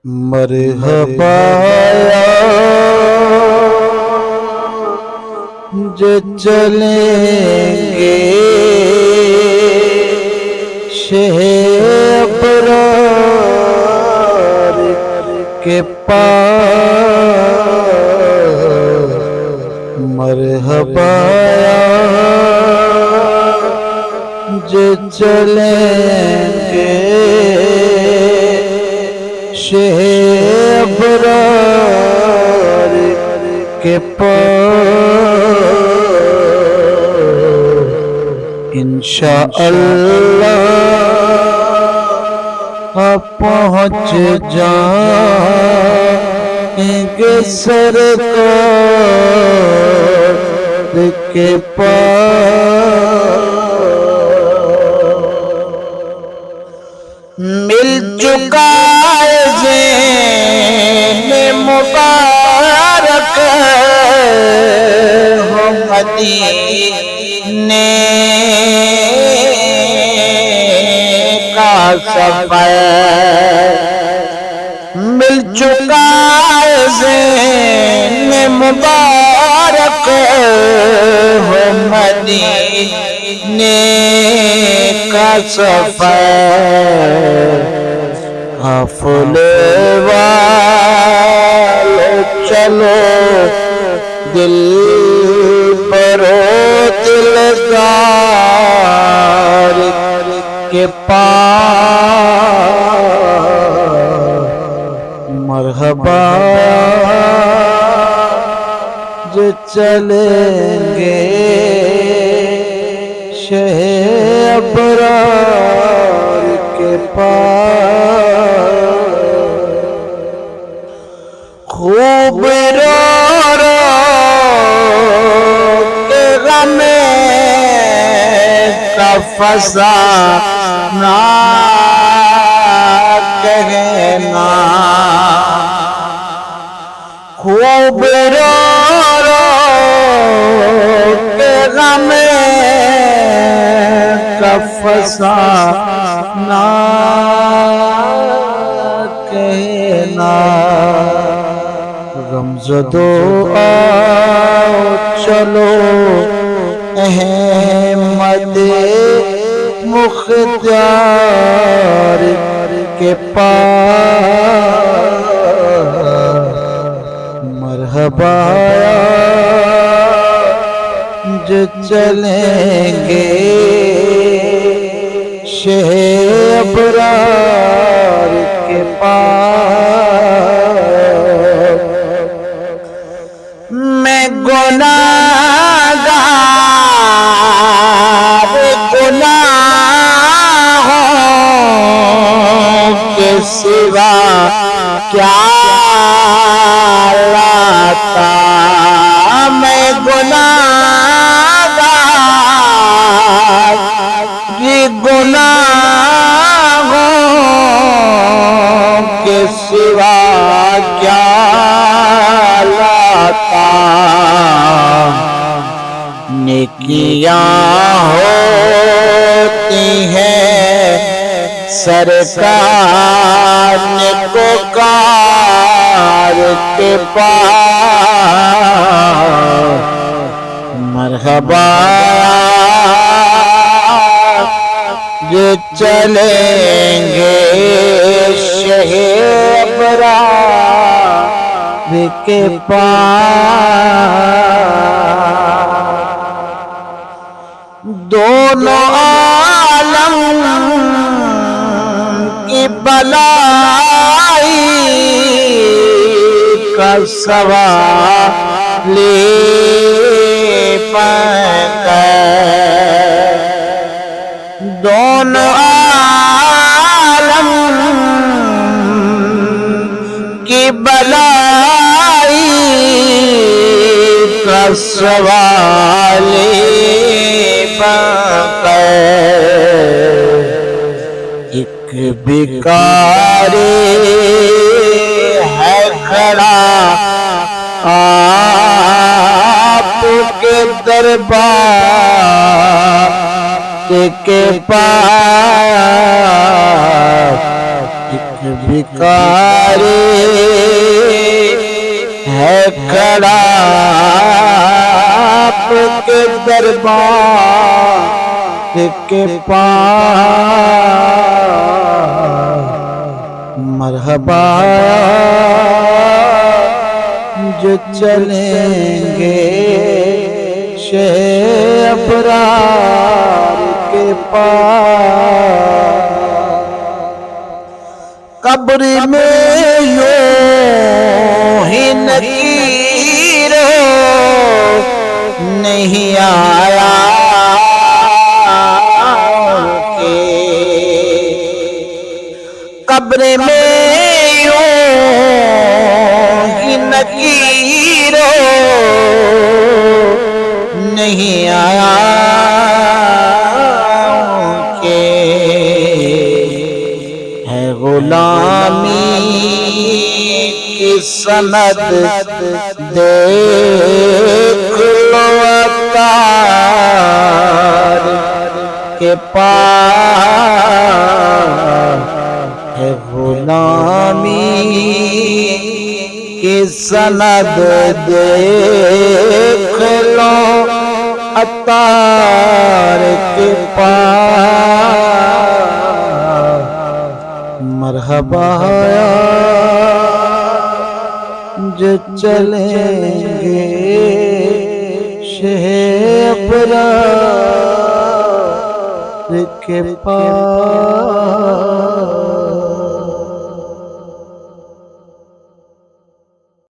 مرحبا جو چلیں گے شہ ابرار کے پاس، مرحبا جو چلیں گے شہ ابرار کے پاس، انشاءاللہ پہنچ جائیں گے سرکار کے پاس۔ مل چکا ہے ذہن مبارک ہو مدینے کا سفر، مل چکا ہے ذہن مبارک ہو مدینے کا سفر، حفل والے چلو دل برو دلدار کے پاس، مرحبا جو چلیں گے شہ ابرار کے پاس، خوب رو رو کے غم کا فسانہ کہنا، خوب رو رو کے غم کا فسانہ کہنا، غمزدو آؤ چلو احمد مختار کے پاس، مرحبا جو چلیں گے شہ ابرار کے پاس، میں گناہگار گناہوں کے سوا کیا لاتا، میں گناہگار گناہوں کے سوا کیا لاتا، نیکیاں ہوتی ہیں سرکار نیکوکار کے پاس، مرحبا جو چلیں گے شہ ابرار کے پاس، دونوں عالم کی بلائی کا سوال بن گئے، دونوں عالم کی بلائی کا سوال بن گئے، ایک بھکاری ہے کھڑا آپ کے دربار کے پاس، ایک بھکاری ہے کھڑا آپ کے دربار کے پاس، مرحبا جو چلیں گے شہ ابرار کے پاس، قبر میں یوں ہی نکیر نہیں آیا کہ قبر میں یوں ہی نکیر نہیں آیا کہ ہے غلامی کی سند دیکھ لو عطار کے پاس، ہے غلامی کی سند دیکھ لو عطار کے پاس، مرحبا جو چلیں گے شہ ابرار کے پاس۔